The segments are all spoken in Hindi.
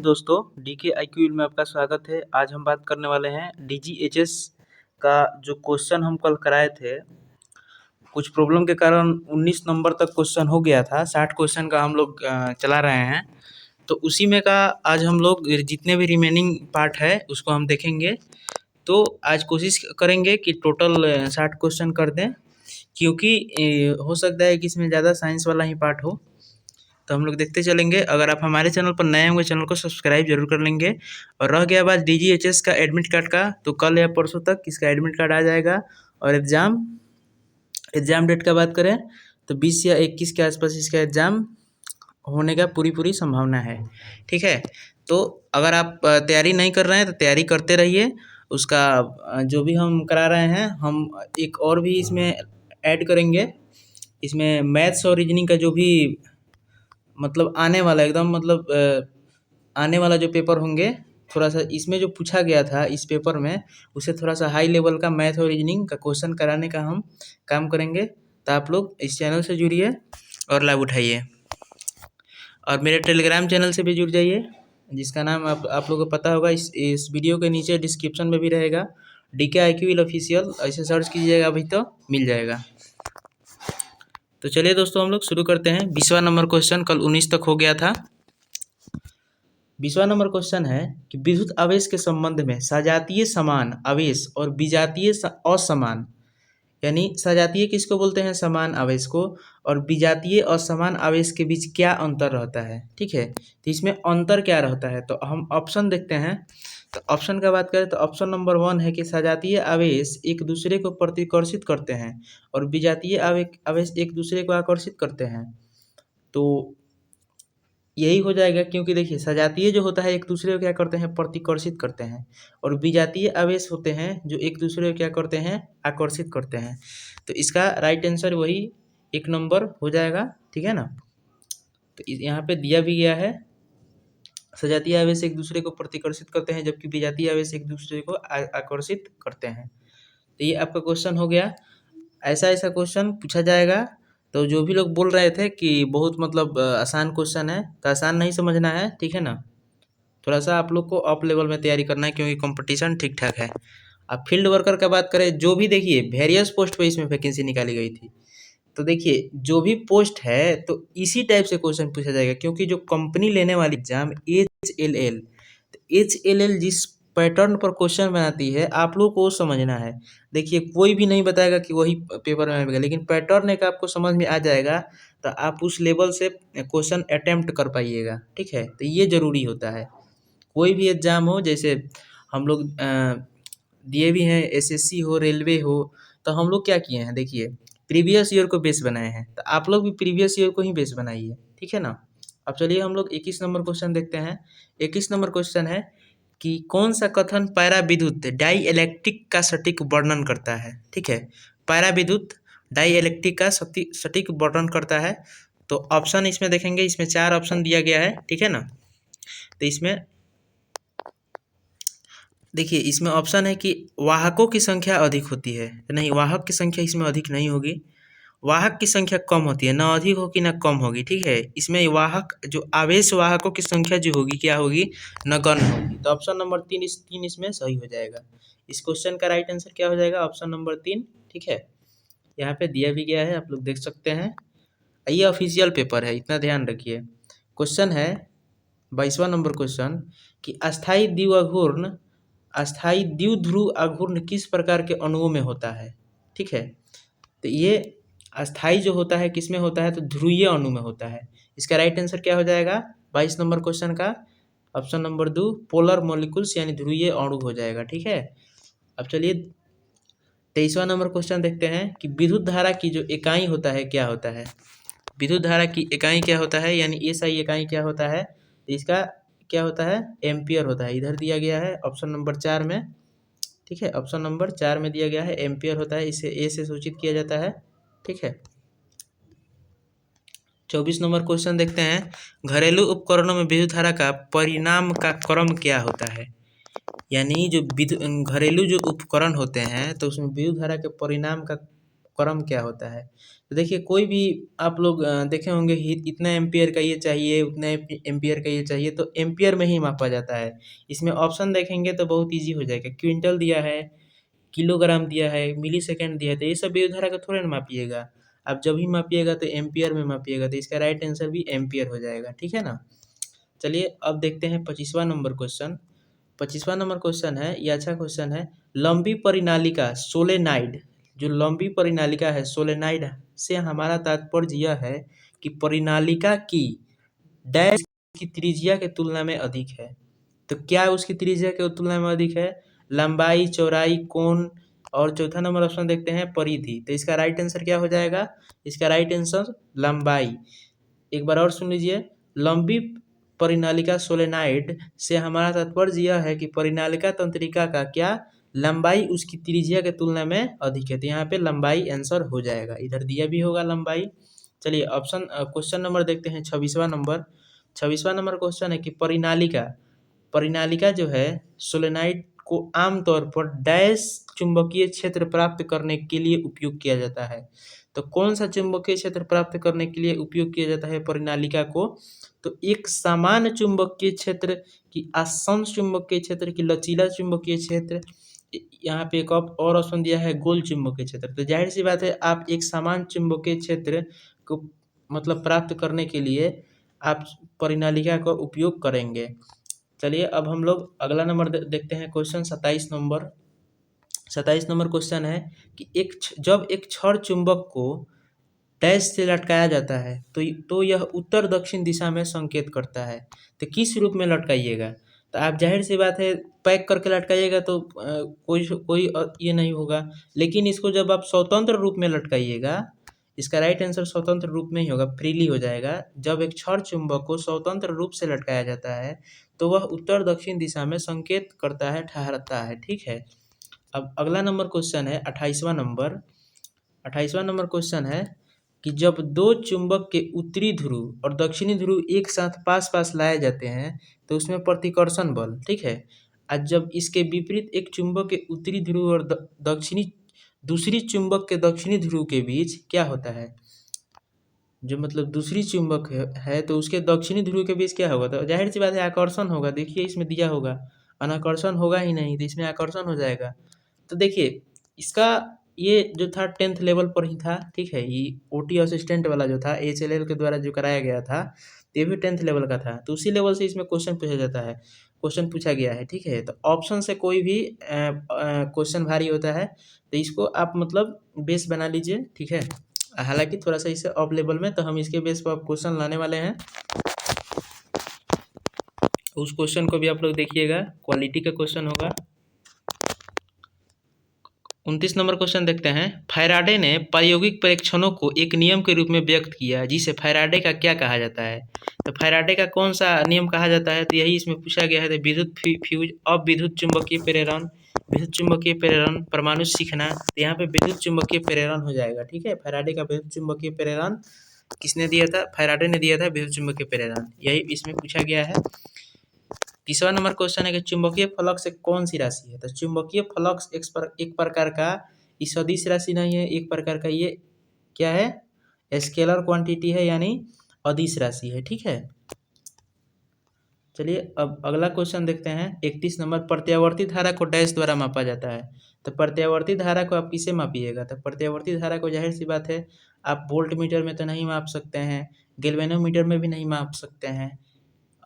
दोस्तों, डीके आईक्यू में आपका स्वागत है। आज हम बात करने वाले हैं डीजीएचएस का जो क्वेश्चन हम कल कराए थे। कुछ प्रॉब्लम के कारण 19 नंबर तक क्वेश्चन हो गया था। 60 क्वेश्चन का हम लोग चला रहे हैं, तो उसी में का आज हम लोग जितने भी रिमेनिंग पार्ट है उसको हम देखेंगे। तो आज कोशिश करेंगे कि टोटल 60 क्वेश्चन कर दें, क्योंकि हो सकता है कि इसमें ज़्यादा साइंस वाला ही पार्ट हो। तो हम लोग देखते चलेंगे। अगर आप हमारे चैनल पर नए होंगे, चैनल को सब्सक्राइब जरूर कर लेंगे। और रह गया बात डीजीएचएस का एडमिट कार्ड का, तो कल या परसों तक इसका एडमिट कार्ड आ जाएगा। और एग्ज़ाम डेट का बात करें तो 20 या 21 के आसपास इसका एग्ज़ाम होने का पूरी संभावना है। ठीक है, तो अगर आप तैयारी नहीं कर रहे हैं तो तैयारी करते रहिए। उसका जो भी हम करा रहे हैं, हम एक और भी इसमें ऐड करेंगे। इसमें मैथ्स और रीजनिंग का जो भी मतलब आने वाला आने वाला जो पेपर होंगे, थोड़ा सा इसमें जो पूछा गया था इस पेपर में, उसे थोड़ा सा हाई लेवल का मैथ और रीजनिंग का क्वेश्चन कराने का हम काम करेंगे। तो आप लोग इस चैनल से जुड़िए और लाभ उठाइए। और मेरे टेलीग्राम चैनल से भी जुड़ जाइए, जिसका नाम आप लोगों को पता होगा। इस वीडियो के नीचे डिस्क्रिप्शन में भी रहेगा, डीके आईक्यू ऑफिशियल, ऐसे सर्च कीजिएगा, अभी तो मिल जाएगा। तो चलिए दोस्तों, हम लोग शुरू करते हैं। 20वां नंबर क्वेश्चन कल 19 तक हो गया था। 20वां नंबर क्वेश्चन है कि विद्युत आवेश के संबंध में सजातीय समान आवेश और विजातीय असमान, यानी सजातीय किसको बोलते हैं? समान आवेश को। और विजातीय असमान आवेश के बीच क्या अंतर रहता है? ठीक है, तो इसमें अंतर क्या रहता है? तो हम ऑप्शन देखते हैं। तो ऑप्शन का बात करें तो ऑप्शन नंबर 1 है कि सजातीय आवेश एक दूसरे को प्रतिकर्षित करते हैं और विजातीय आवेश एक दूसरे को आकर्षित करते हैं। तो यही हो जाएगा, क्योंकि देखिए सजातीय जो होता है एक दूसरे को क्या करते हैं? प्रतिकर्षित करते हैं। और विजातीय आवेश होते हैं जो एक दूसरे को क्या करते हैं? आकर्षित करते हैं। तो इसका राइट आंसर वही 1 नंबर हो जाएगा। ठीक है ना, तो यहाँ पे दिया भी गया है, सजातीय आवेश एक दूसरे को प्रतिकर्षित करते हैं जबकि विजातीय आवेश एक दूसरे को आकर्षित करते हैं। तो ये आपका क्वेश्चन हो गया। ऐसा क्वेश्चन पूछा जाएगा। तो जो भी लोग बोल रहे थे कि बहुत आसान क्वेश्चन है, तो आसान नहीं समझना है। ठीक है ना, थोड़ा सा आप लोग को अप लेवल में तैयारी करना है, क्योंकि कंपटीशन ठीक ठाक है। अब फील्ड वर्कर का बात करें, जो भी देखिए वेरियस पोस्ट पे इसमें वैकेंसी निकाली गई थी। तो देखिए जो भी पोस्ट है तो इसी टाइप से क्वेश्चन पूछा जाएगा, क्योंकि जो कंपनी लेने वाली एग्जाम HLL जिस पैटर्न पर क्वेश्चन बनाती है, आप लोग को समझना है। देखिए कोई भी नहीं बताएगा कि वही पेपर में आएगा, लेकिन पैटर्न एक आपको समझ में आ जाएगा तो आप उस लेवल से क्वेश्चन अटेम्प्ट कर पाइएगा। ठीक है, तो ये ज़रूरी होता है। कोई भी एग्ज़ाम हो, जैसे हम लोग दिए भी हैं, SSC हो, रेलवे हो, तो हम लोग क्या किए हैं? देखिए प्रीवियस ईयर को बेस बनाए हैं, तो आप लोग भी प्रीवियस ईयर को ही बेस बनाइए। ठीक है ना। अब चलिए हम लोग 21 नंबर क्वेश्चन देखते हैं। 21 नंबर क्वेश्चन है कि कौन सा कथन पैरा विद्युत डाई इलेक्ट्रिक का सटीक वर्णन करता है? ठीक है, पैरा विद्युत डाई इलेक्ट्रिक का सटीक वर्णन करता है। तो ऑप्शन इसमें देखेंगे, इसमें 4 ऑप्शन दिया गया है। ठीक है ना, तो इसमें देखिए इसमें ऑप्शन है कि वाहकों की संख्या अधिक होती है। नहीं, वाहक की संख्या इसमें अधिक नहीं होगी, वाहक की संख्या कम होती है, ना अधिक होगी ना कम होगी। ठीक है, इसमें वाहक जो आवेश वाहकों की संख्या जो होगी क्या होगी? नगण्य होगी। तो ऑप्शन नंबर 3 इसमें सही हो जाएगा। इस क्वेश्चन का राइट आंसर क्या हो जाएगा? Option number 3। ठीक है, यहाँ पे दिया भी गया है, आप लोग देख सकते हैं। ये ऑफिशियल पेपर है, इतना ध्यान रखिए। क्वेश्चन है 22वां नंबर क्वेश्चन कि अस्थाई द्विध्रुव आघूर्ण किस प्रकार के अणुओं में होता है? ठीक है, तो ये अस्थाई जो होता है किस में होता है? तो ध्रुवीय अणु में होता है। इसका राइट आंसर क्या हो जाएगा 22 नंबर क्वेश्चन का? ऑप्शन नंबर 2 पोलर मॉलिक्यूल्स, यानी ध्रुवीय अणु हो जाएगा। ठीक है, अब चलिए 23वां नंबर क्वेश्चन देखते हैं कि विद्युत धारा की जो इकाई होता है क्या होता है? विद्युत धारा की इकाई क्या होता है, यानी एसआई इकाई क्या होता है? तो इसका क्या होता है? एम्पियर होता है। इधर दिया गया है ऑप्शन नंबर 4 में। ठीक है, ऑप्शन नंबर 4 में दिया गया है एम्पियर होता है, इसे ए से सूचित किया जाता है। ठीक है, 24 नंबर क्वेश्चन देखते हैं। घरेलू उपकरणों में विद्युत धारा का परिणाम का क्रम क्या होता है? यानी जो घरेलू जो उपकरण होते हैं तो उसमें विद्युत धारा के परिणाम का क्रम क्या होता है? तो देखिए कोई भी आप लोग देखे होंगे इतना एम्पियर का ये चाहिए, उतना एम्पियर का ये चाहिए, तो एम्पियर में ही मापा जाता है। इसमें ऑप्शन देखेंगे तो बहुत ईजी हो जाएगा। क्विंटल दिया है, किलोग्राम दिया है, मिली सेकेंड दिया है, तो ये सब विद्युत धारा का थोड़े ना मापिएगा। आप जब भी मापिएगा तो एम्पियर में मापिएगा, तो इसका राइट आंसर भी एम्पियर हो जाएगा। ठीक है ना। चलिए अब देखते हैं 25वां नंबर क्वेश्चन। 25वां नंबर क्वेश्चन है, ये अच्छा क्वेश्चन है। लंबी परिनालिका सोलेनाइड, जो लंबी परिनालिका है सोलेनाइड से हमारा तात्पर्य यह है कि परिनालिका की डैश की त्रिज्या के तुलना में अधिक है। तो क्या उसकी त्रिज्या के तुलना में अधिक है? लंबाई, चौड़ाई, कोण, और चौथा नंबर ऑप्शन देखते हैं परिधि। तो इसका राइट आंसर क्या हो जाएगा? इसका राइट आंसर लंबाई। एक बार और सुन लीजिए, लंबी परिनालिका सोलेनाइड से हमारा तात्पर्य यह है कि परिनालिका तंत्रिका का क्या लंबाई उसकी त्रिज्या के तुलना में अधिक है। तो यहाँ पे लंबाई आंसर हो जाएगा, इधर दिया भी होगा लंबाई। चलिए ऑप्शन क्वेश्चन नंबर देखते हैं 26वां नंबर। 26वां नंबर क्वेश्चन है कि परिनालिका जो है सोलेनाइड को आमतौर पर डैश चुंबकीय क्षेत्र प्राप्त करने के लिए उपयोग किया जाता है। तो कौन सा चुंबकीय क्षेत्र प्राप्त करने के लिए उपयोग किया जाता है परिनालिका को? तो एक समान चुंबकीय क्षेत्र की आसन्न चुंबकीय क्षेत्र की लचीला चुंबकीय क्षेत्र, यहाँ पे एक और ऑप्शन दिया है गोल चुंबकीय क्षेत्र। तो जाहिर सी बात है आप एक समान चुंबकीय क्षेत्र को मतलब प्राप्त करने के लिए आप परिनालिका का उपयोग करेंगे। चलिए अब हम लोग अगला नंबर देखते हैं, क्वेश्चन 27 नंबर। 27 नंबर क्वेश्चन है कि जब एक छड़ चुंबक को डैश से लटकाया जाता है तो यह उत्तर दक्षिण दिशा में संकेत करता है। तो किस रूप में लटकाइएगा? तो आप जाहिर सी बात है पैक करके लटकाइएगा तो कोई ये नहीं होगा। लेकिन इसको जब आप स्वतंत्र रूप में लटकाइएगा, इसका राइट आंसर स्वतंत्र रूप में ही होगा, फ्रीली हो जाएगा। जब एक छड़ चुंबक को स्वतंत्र रूप से लटकाया जाता है तो वह उत्तर दक्षिण दिशा में संकेत करता है, ठहरता है। ठीक है। अब अगला नंबर क्वेश्चन है 28वां नंबर। 28वां नंबर क्वेश्चन है कि जब दो चुंबक के उत्तरी ध्रुव और दक्षिणी ध्रुव एक साथ पास पास लाए जाते हैं तो उसमें प्रतिकर्षण बल, ठीक है। आज जब इसके विपरीत एक चुंबक के उत्तरी ध्रुव और दूसरी चुंबक के दक्षिणी ध्रुव के बीच क्या होता है? जो मतलब दूसरी चुंबक है तो उसके दक्षिणी ध्रुव के बीच क्या होगा? तो जाहिर सी बात है आकर्षण होगा। देखिए इसमें दिया होगा, अनाकर्षण होगा ही नहीं, तो इसमें आकर्षण हो जाएगा। तो देखिए इसका ये जो था 10th लेवल पर ही था। ठीक है, ये ओटी असिस्टेंट वाला जो था HLL के द्वारा जो कराया गया था, ये भी 10th लेवल का था। तो उसी लेवल से इसमें क्वेश्चन पूछा जाता है, क्वेश्चन पूछा गया है। ठीक है, तो ऑप्शन से कोई भी क्वेश्चन भारी होता है तो इसको आप मतलब बेस बना लीजिए। ठीक है, हालांकि थोड़ा सा इसे ऑफ लेवल में, तो हम इसके बेस पर क्वेश्चन लाने वाले हैं। उस क्वेश्चन को भी आप लोग देखिएगा, क्वालिटी का क्वेश्चन होगा। 29 नंबर क्वेश्चन देखते हैं। फैराडे ने प्रायोगिक परीक्षणों को एक नियम के रूप में व्यक्त किया जिसे फैराडे का क्या कहा जाता है? तो फैराडे का कौन सा नियम कहा जाता है? तो यही इसमें पूछा गया है। तो विद्युत फ्यूज, अब विद्युत चुंबकीय प्रेरण, परमाणु सीखना। तो यहाँ पे विद्युत चुंबकीय प्रेरण हो जाएगा। ठीक है, फैराडे का विद्युत चुंबकीय प्रेरण किसने दिया था? फैराडे ने दिया था विद्युत चुंबकीय प्रेरण, यही इसमें पूछा गया है। 30वां नंबर क्वेश्चन है कि चुंबकीय फ्लक्स एक कौन सी राशि है? तो चुंबकीय फ्लक्स एक प्रकार का सदिश राशि नहीं है, एक प्रकार का ये क्या है? स्केलर क्वांटिटी है, यानी अदिश राशि है। ठीक है, चलिए अब अगला क्वेश्चन देखते हैं। 31 नंबर, प्रत्यावर्ती धारा को डैश द्वारा मापा जाता है। तो प्रत्यावर्ती धारा को आप किसे मापिएगा? तो प्रत्यावर्ती धारा को जाहिर सी बात है आप वोल्ट मीटर में तो नहीं माप सकते हैं, गैल्वेनोमीटर में भी नहीं माप सकते हैं,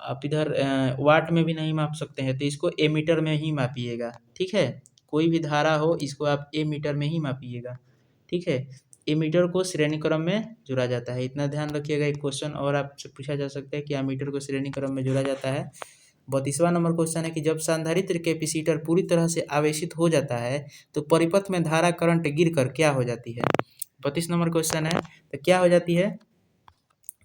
आप इधर वाट में भी नहीं माप सकते हैं, तो इसको एमीटर में ही मापिएगा। ठीक है, कोई भी धारा हो इसको आप एमीटर में ही मापिएगा। ठीक है, एमीटर को श्रेणी क्रम में जोड़ा जाता है, इतना ध्यान रखिएगा। एक क्वेश्चन और आपसे पूछा जा सकता है कि एमीटर को श्रेणी क्रम में जोड़ा जाता है। 32वां नंबर क्वेश्चन है कि जब संधारित्र कैपेसिटर पूरी तरह से आवेशित हो जाता है तो परिपथ में धारा करंट गिर कर क्या हो जाती है? 32 नंबर क्वेश्चन है, तो क्या हो जाती है?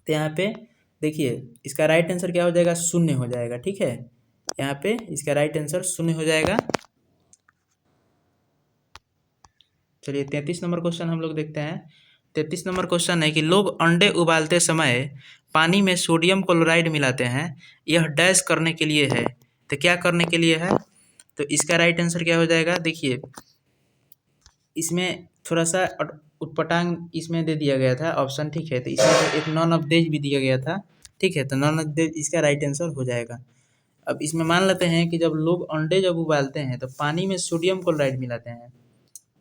तो यहाँ पे देखिए इसका राइट आंसर क्या हो जाएगा? शून्य हो जाएगा। ठीक है, यहाँ पे इसका राइट आंसर शून्य हो जाएगा। चलिए 33 नंबर क्वेश्चन हम लोग देखते हैं। 33 नंबर क्वेश्चन है कि लोग अंडे उबालते समय पानी में सोडियम क्लोराइड मिलाते हैं, यह डैश करने के लिए है। तो क्या करने के लिए है? तो इसका राइट आंसर क्या हो जाएगा? देखिए इसमें थोड़ा सा उत्पटांग इसमें दे दिया गया था ऑप्शन, ठीक है। तो इसमें एक नॉन अपडेज भी दिया गया था, ठीक है। तो नॉन अपडेज इसका राइट आंसर हो जाएगा। अब इसमें मान लेते हैं कि जब लोग अंडे जब उबालते हैं तो पानी में सोडियम क्लोराइड मिलाते हैं,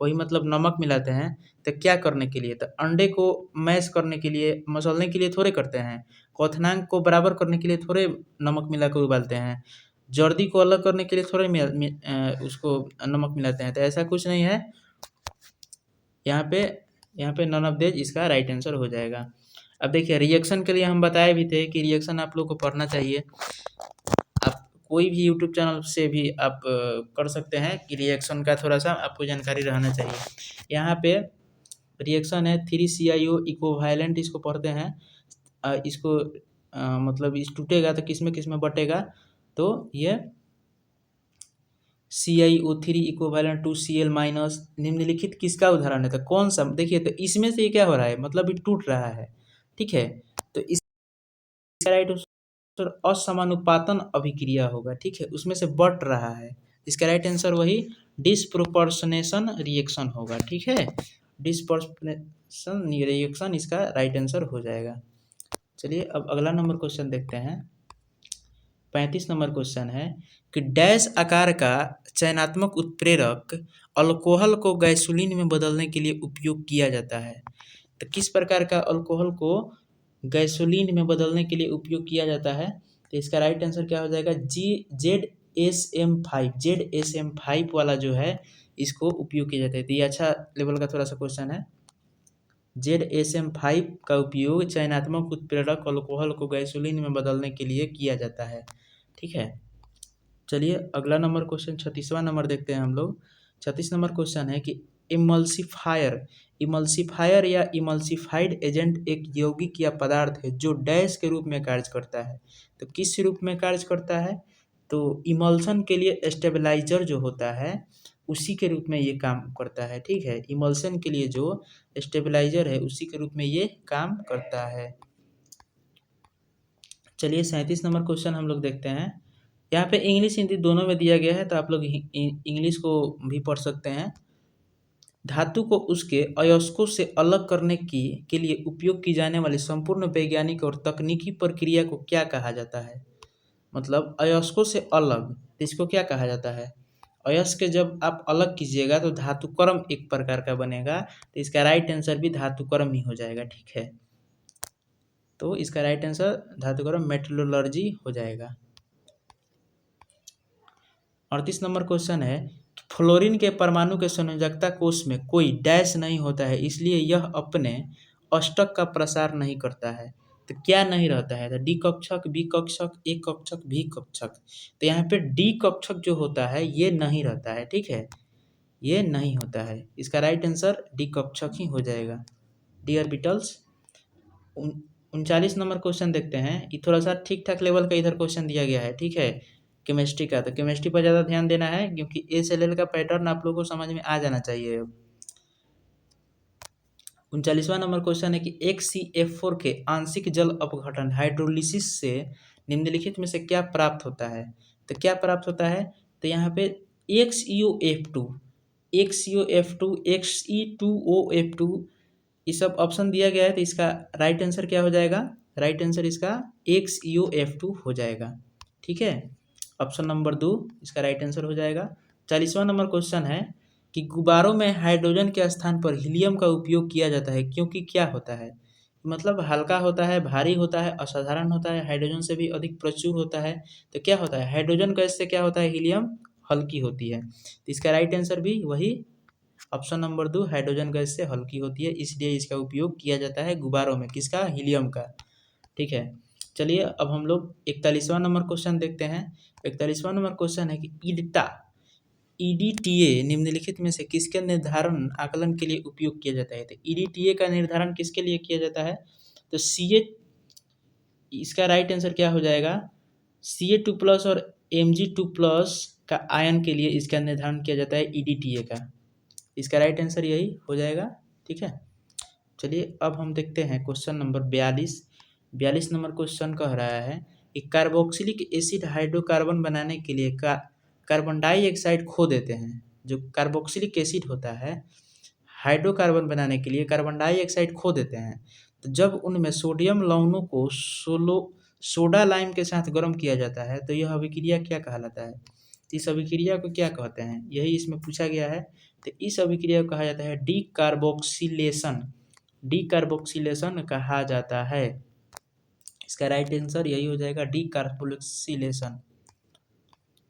वही मतलब नमक मिलाते हैं। तो क्या करने के लिए? तो अंडे को मैश करने के लिए, मसलने के लिए थोड़े करते हैं। क्वथनांक को बराबर करने के लिए थोड़े नमक मिलाकर उबालते हैं। जर्दी को अलग करने के लिए थोड़े उसको नमक मिलाते हैं। तो ऐसा कुछ नहीं है। यहाँ पे नन ऑफ दिस इसका राइट आंसर हो जाएगा। अब देखिए रिएक्शन के लिए हम बताए भी थे कि रिएक्शन आप लोग को पढ़ना चाहिए। आप कोई भी यूट्यूब चैनल से भी आप कर सकते हैं कि रिएक्शन का थोड़ा सा आपको जानकारी रहना चाहिए। यहाँ पे रिएक्शन है 3CIO इक्विवेलेंट, इसको पढ़ते हैं। इसको मतलब इस टूटेगा तो किस में बटेगा? तो ये CiO3 equivalent to Cl minus निम्नलिखित किसका उदाहरण है? तो कौन सा? देखिए तो इसमें से ये क्या हो रहा है, मतलब ये टूट रहा है, ठीक है। तो इसका राइट आंसर असमानुपातन अभिक्रिया होगा, ठीक है। उसमें से बट रहा है, इसका राइट आंसर वही डिस्प्रोपोर्शनेशन रिएक्शन होगा, ठीक है। डिस्प्रोपोर्शनेशन रिएक्शन इसका राइट आंसर हो जाएगा। चलिए अब अगला नंबर क्वेश्चन देखते हैं। 35 नंबर क्वेश्चन है कि डैश आकार का चयनात्मक उत्प्रेरक अल्कोहल को गैसोलीन में बदलने के लिए उपयोग किया जाता है। तो किस प्रकार का अल्कोहल को गैसोलीन में बदलने के लिए उपयोग किया जाता है? तो इसका राइट आंसर क्या हो जाएगा? ZSM5 वाला जो है इसको उपयोग किया जाता है। तो ये अच्छा लेवल का थोड़ा सा क्वेश्चन है। ZSM5 का उपयोग चयनात्मक उत्प्रेरक अल्कोहल को गैसोलीन में बदलने के लिए किया जाता है, ठीक है। चलिए अगला नंबर क्वेश्चन 36वां नंबर देखते हैं हम लोग। 36 नंबर क्वेश्चन है कि इमल्सिफायर या इमल्सिफाइड एजेंट एक यौगिक या पदार्थ है जो डैश के रूप में कार्य करता है। तो किस रूप में कार्य करता है? तो इमल्सन के लिए स्टेबलाइजर जो होता है उसी के रूप में ये काम करता है, ठीक है। इमल्सन के लिए जो स्टेबलाइजर है उसी के रूप में ये काम करता है। चलिए 37 नंबर क्वेश्चन हम लोग देखते हैं। यहाँ पे इंग्लिश हिंदी दोनों में दिया गया है, तो आप लोग इंग्लिश को भी पढ़ सकते हैं। धातु को उसके अयस्कों से अलग करने के लिए उपयोग की जाने वाली संपूर्ण वैज्ञानिक और तकनीकी प्रक्रिया को क्या कहा जाता है? मतलब अयस्कों से अलग, तो इसको क्या कहा जाता है? अयस्क जब आप अलग कीजिएगा तो धातुक्रम एक प्रकार का बनेगा, तो इसका राइट आंसर भी धातुक्रम ही हो जाएगा, ठीक है। तो इसका राइट आंसर धातुक्रम मेटलर्जी हो जाएगा। 38 नंबर क्वेश्चन है फ्लोरीन के परमाणु के संयोजकता कोश में कोई डैश नहीं होता है, इसलिए यह अपने अष्टक का प्रसार नहीं करता है। तो क्या नहीं रहता है? तो डी कक्षक, बी कक्षक, ए कक्षक, भी कक्षक। तो यहाँ पे डी कक्षक जो होता है ये नहीं रहता है, ठीक है, ये नहीं होता है। इसका राइट आंसर डी कक्षक ही हो जाएगा। D orbitals. 39 नंबर क्वेश्चन देखते हैं। ये थोड़ा सा ठीक ठाक लेवल का इधर क्वेश्चन दिया गया है, ठीक है, केमिस्ट्री का। तो केमिस्ट्री पर ज़्यादा ध्यान देना है क्योंकि SLL का पैटर्न आप लोगों को समझ में आ जाना चाहिए। 39वां नंबर क्वेश्चन है कि HCF4 के आंशिक जल अपघटन हाइड्रोलिसिस से निम्नलिखित में से क्या प्राप्त होता है? तो क्या प्राप्त होता है? तो यहाँ पे XeO F2, Xe2O F2 ये सब ऑप्शन दिया गया है। तो इसका राइट आंसर क्या हो जाएगा? राइट आंसर इसका XeOF2 हो जाएगा, ठीक है। ऑप्शन नंबर 2 इसका राइट आंसर हो जाएगा। 40वां नंबर क्वेश्चन है कि गुब्बारों में हाइड्रोजन के स्थान पर हीलियम का उपयोग किया जाता है क्योंकि क्या होता है? मतलब हल्का होता है, भारी होता है, असाधारण होता है, हाइड्रोजन से भी अधिक प्रचुर होता है। तो क्या होता है? हाइड्रोजन गैस से क्या होता है? हीलियम हल्की होती है। तो इसका राइट आंसर भी वही ऑप्शन नंबर 2 हाइड्रोजन गैस से हल्की होती है, इसलिए इसका उपयोग किया जाता है गुब्बारों में। किसका? हीलियम का, ठीक है। चलिए अब हम लोग 41वां नंबर क्वेश्चन देखते हैं। 41वां नंबर क्वेश्चन है कि EDTA निम्नलिखित में से किसके निर्धारण आकलन के लिए उपयोग किया जाता है? तो EDTA का निर्धारण किसके लिए किया जाता है? तो इसका राइट आंसर क्या हो जाएगा? Ca2+ और Mg2+ का आयन के लिए इसका निर्धारण किया जाता है EDTA का। इसका राइट आंसर यही हो जाएगा, ठीक है। चलिए अब हम देखते हैं क्वेश्चन नंबर 42 नंबर क्वेश्चन कह रहा है कि कार्बोक्सिलिक एसिड हाइड्रोकार्बन बनाने के लिए कार्बन डाइऑक्साइड खो देते हैं। जो कार्बोक्सिलिक एसिड होता है हाइड्रोकार्बन बनाने के लिए कार्बन डाइऑक्साइड खो देते हैं। तो जब उनमें सोडियम लवणों को सोडा लाइम के साथ गर्म किया जाता है तो यह अभिक्रिया क्या कहलाता है? तो इस अभिक्रिया को क्या कहते हैं, यही इसमें पूछा गया है। तो इस अभिक्रिया को कहा जाता है डीकार्बोक्सिलेशन। डीकार्बोक्सिलेशन कहा जाता है। इसका राइट आंसर यही हो जाएगा, डीकार्बोक्सिलेशन।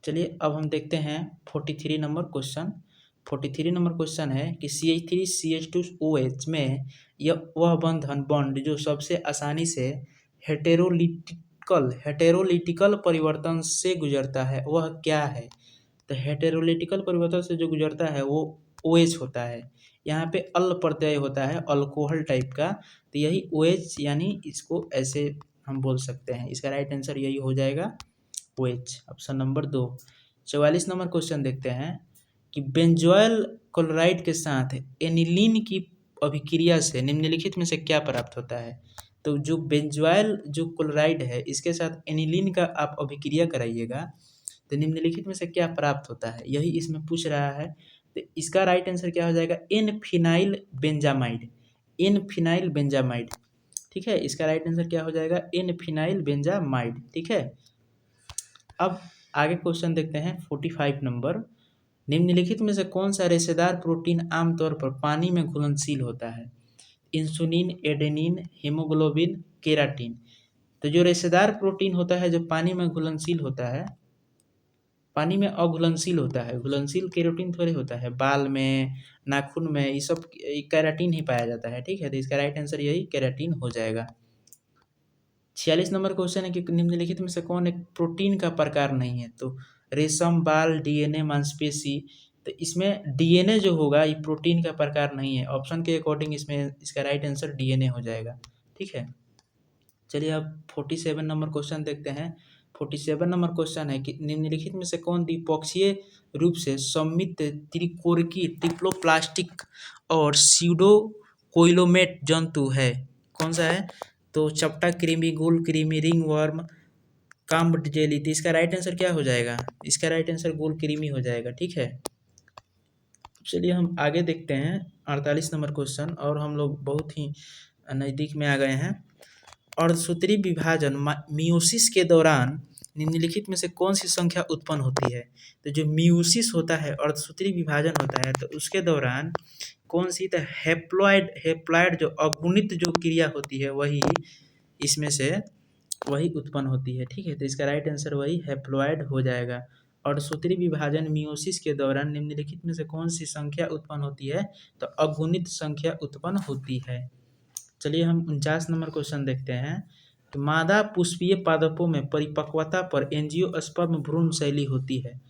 चलिए अब हम देखते हैं 43 नंबर क्वेश्चन। 43 नंबर क्वेश्चन है कि CH3CH2OH में वह बॉन्ड जो सबसे आसानी से हेटेरोलिटिकल परिवर्तन से गुजरता है वह क्या है? तो हेटेरोलिटिकल परिवर्तन से जो गुजरता है वो OH होता है। यहाँ पे अल प्रत्यय होता है अल्कोहल टाइप का, तो यही OH, यानी इसको ऐसे हम बोल सकते हैं। इसका राइट आंसर यही हो जाएगा OH, option number 2। 44 number question देखते हैं कि बेंजोइल क्लोराइड के साथ एनिलीन की अभिक्रिया से निम्नलिखित में से क्या प्राप्त होता है? तो जो बेंजोइल जो क्लोराइड है इसके साथ एनिलीन का आप अभिक्रिया कराइएगा तो निम्नलिखित में से क्या प्राप्त होता है, यही इसमें पूछ रहा है। तो इसका राइट आंसर क्या हो जाएगा? N phenyl benzamide. ठीक है, इसका राइट आंसर क्या हो जाएगा? N phenyl benzamide. ठीक है, अब आगे क्वेश्चन देखते हैं 45 नंबर। निम्नलिखित में से कौन सा रेशेदार प्रोटीन आमतौर पर पानी में घुलनशील होता है? Insulin, adenine, haemoglobin, keratin. तो जो रेशेदार प्रोटीन होता है जो पानी में घुलनशील होता है, पानी में अघुलनशील होता है, घुलनशील केराटिन थोड़े होता है। बाल में, नाखून में, ये सब केराटिन ही पाया जाता है। ठीक है, तो इसका राइट आंसर यही केराटिन हो जाएगा। 46 नंबर क्वेश्चन है कि निम्नलिखित में से कौन एक प्रोटीन का प्रकार नहीं है? तो रेशम, बाल, डीएनए, मांसपेशी। तो इसमें डीएनए जो होगा ये प्रोटीन का प्रकार नहीं है। ऑप्शन के अकॉर्डिंग इसमें इसका राइट आंसर डीएनए हो जाएगा। ठीक है, चलिए अब 47 नंबर क्वेश्चन देखते हैं। 47 नंबर क्वेश्चन है कि निम्नलिखित में से कौन द्विपक्षीय रूप से सममित त्रिकोणीय ट्रिप्लोप्लास्टिक और स्यूडोकोइलोमेट जंतु है? कौन सा है? तो चपटा कृमि, गोल कृमि, रिंग वर्म, काम्ब जेली। तो इसका राइट आंसर क्या हो जाएगा? इसका राइट आंसर गोल कृमि हो जाएगा। ठीक है, चलिए हम आगे देखते हैं 48 नंबर क्वेश्चन, और हम लोग बहुत ही नज़दीक में आ गए हैं। अर्धसूत्री विभाजन मियोसिस के दौरान निम्नलिखित में से कौन सी संख्या उत्पन्न होती है? तो जो मियोसिस होता है, अर्धसूत्री विभाजन होता है, तो उसके दौरान कौन सी? तो हेप्लॉइड जो अगुणित जो क्रिया होती है वही इसमें से वही उत्पन्न होती है। ठीक है, तो इसका राइट आंसर वही हेप्लॉइड हो जाएगा। अर्धसूत्री विभाजन मियोसिस के दौरान निम्नलिखित में से कौन सी संख्या उत्पन्न होती है? तो अगुणित संख्या उत्पन्न होती है। चलिए हम 49 नंबर क्वेश्चन देखते हैं। तो मादा पुष्पीय पादपों में परिपक्वता पर एंजियोस्पर्म भ्रूण शैली होती है,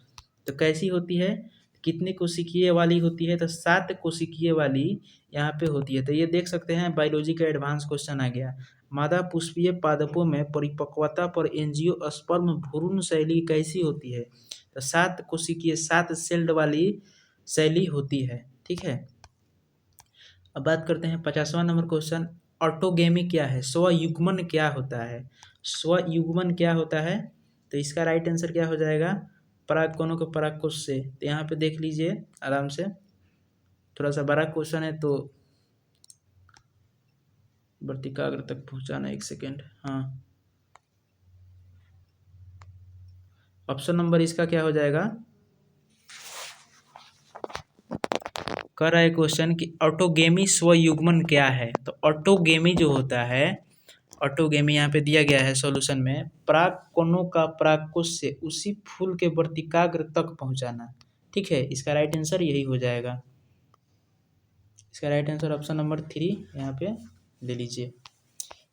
तो कैसी होती है? कितने कोशिकीय वाली होती है? तो 7 कोशिकीय वाली यहाँ पे होती है। तो ये देख सकते हैं बायोलॉजी का एडवांस क्वेश्चन आ गया। मादा पुष्पीय पादपों में परिपक्वता पर एंजियोस्पर्म भ्रूण शैली कैसी होती है? तो 7 कोशिकीय, 7 सेल्ड वाली शैली होती है। ठीक है, अब बात करते हैं 50वां नंबर क्वेश्चन। ऑटोगेमी क्या है? स्वयुग्मन क्या होता है? स्वयुग्मन क्या होता है? तो इसका राइट आंसर क्या हो जाएगा? परागकणों के परागकोश से। तो यहाँ पे देख लीजिए आराम से, थोड़ा सा बड़ा क्वेश्चन है तो वर्तिकाग्र तक पहुँचाना। 1 सेकेंड। हाँ, ऑप्शन नंबर इसका क्या हो जाएगा? कर रहा है क्वेश्चन कि ऑटोगेमी स्वयुग्मन क्या है? तो ऑटोगेमी जो होता है, ऑटोगेमी यहाँ पे दिया गया है सॉल्यूशन में, परागकणों का परागकोश से उसी फूल के वर्तिकाग्र तक पहुँचाना। ठीक है, इसका राइट आंसर यही हो जाएगा। इसका राइट आंसर ऑप्शन नंबर 3 यहाँ पे ले लीजिए।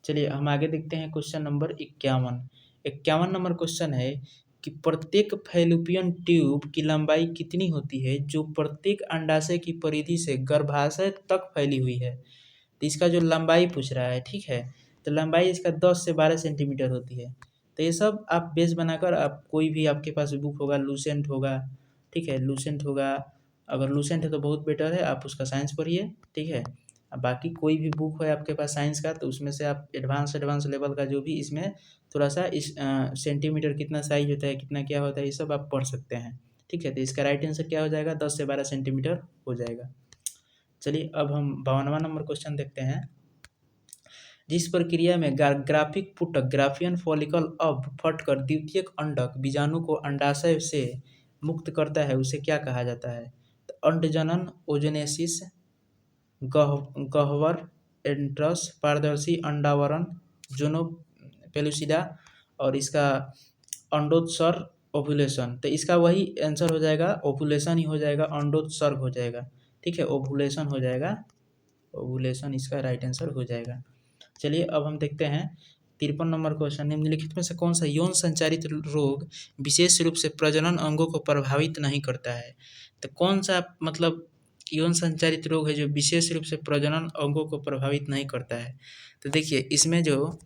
चलिए हम आगे देखते हैं क्वेश्चन नंबर 51। 51 नंबर क्वेश्चन है कि प्रत्येक फैलोपियन ट्यूब की लंबाई कितनी होती है जो प्रत्येक अंडाशय की परिधि से गर्भाशय तक फैली हुई है? तो इसका जो लंबाई पूछ रहा है, ठीक है, तो लंबाई इसका 10 से 12 सेंटीमीटर होती है। तो ये सब आप बेस बनाकर, आप कोई भी आपके पास बुक होगा, लूसेंट होगा, ठीक है, लूसेंट होगा, अगर लूसेंट है तो बहुत बेटर है, आप उसका साइंस पढ़िए। ठीक है, अब बाकी कोई भी बुक है आपके पास साइंस का, तो उसमें से आप एडवांस लेवल का जो भी इसमें थोड़ा सा इस सेंटीमीटर कितना साइज होता है, कितना क्या होता है, ये सब आप पढ़ सकते हैं। ठीक है, तो इसका राइट आंसर क्या हो जाएगा? 10 से 12 सेंटीमीटर हो जाएगा। चलिए अब हम 52वां नंबर क्वेश्चन देखते हैं। जिस प्रक्रिया में ग्राफिक पुटक ग्राफियन फॉलिकल अब फटकर द्वितीयक अंडक बीजाणु को अंडाशय से मुक्त करता है उसे क्या कहा जाता है? तो अंडजनन, ओजेनेसिस, गह्वर, एंट्रस, पारदर्शी अंडावरण, जोनो पेलुसिडा और इसका अंडोत्सर्ग ओव्यूलेशन। तो इसका वही आंसर हो जाएगा, ओव्यूलेशन ही हो जाएगा, अंडोत्सर्ग हो जाएगा। ठीक है, ओव्यूलेशन हो जाएगा, ओव्यूलेशन इसका राइट आंसर हो जाएगा। चलिए अब हम देखते हैं 53 नंबर क्वेश्चन। निम्नलिखित में से कौन सा यौन संचारित रोग विशेष रूप से प्रजनन अंगों को प्रभावित नहीं करता है? तो कौन सा मतलब यौन संचारित रोग है जो विशेष रूप से प्रजनन अंगों को प्रभावित नहीं करता है? तो देखिए इसमें जो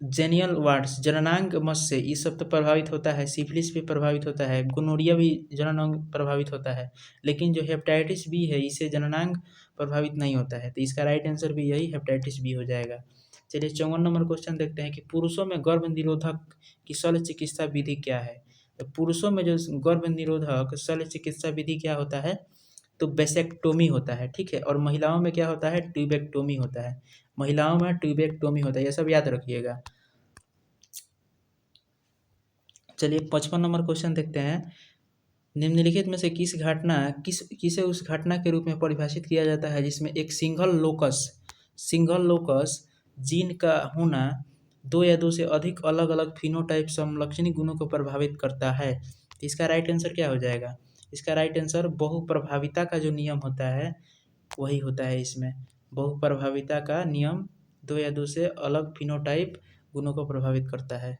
जेनियल वार्ड्स जननांग मस से ये सब तो प्रभावित होता है, सिफिलिस भी प्रभावित होता है, गोनोरिया भी जननांग प्रभावित होता है, लेकिन जो हेपेटाइटिस बी है इसे जननांग प्रभावित नहीं होता है। तो इसका राइट आंसर भी यही हेपेटाइटिस बी हो जाएगा। चलिए 54 नंबर क्वेश्चन देखते हैं कि पुरुषों में गर्भ निरोधक की शल्य चिकित्सा विधि क्या है? तो पुरुषों में जो गर्भ निरोधक शल्य चिकित्सा विधि क्या होता है? तो वेसेक्टोमी होता है। ठीक है, और महिलाओं में क्या होता है? ट्यूबेक्टोमी होता है। महिलाओं में ट्यूबेक्टोमी होता है, ये सब याद रखिएगा। चलिए 55 नंबर क्वेश्चन देखते हैं। निम्नलिखित में से किसे उस घटना के रूप में परिभाषित किया जाता है जिसमें एक सिंगल लोकस जीन का होना दो या दो से अधिक अलग अलग फिनोटाइप समलक्षणी गुणों को प्रभावित करता है? तो इसका राइट आंसर क्या हो जाएगा? इसका राइट आंसर बहुप्रभाविता का जो नियम होता है वही होता है। इसमें बहुप्रभाविता का नियम दो या दो से अलग फिनोटाइप गुणों को प्रभावित करता है।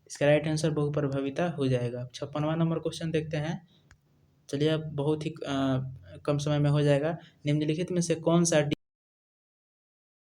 इसका राइट आंसर बहुप्रभाविता हो जाएगा। 56वां नंबर क्वेश्चन देखते हैं। चलिए अब बहुत ही कम समय में हो जाएगा। निम्नलिखित में से कौन सा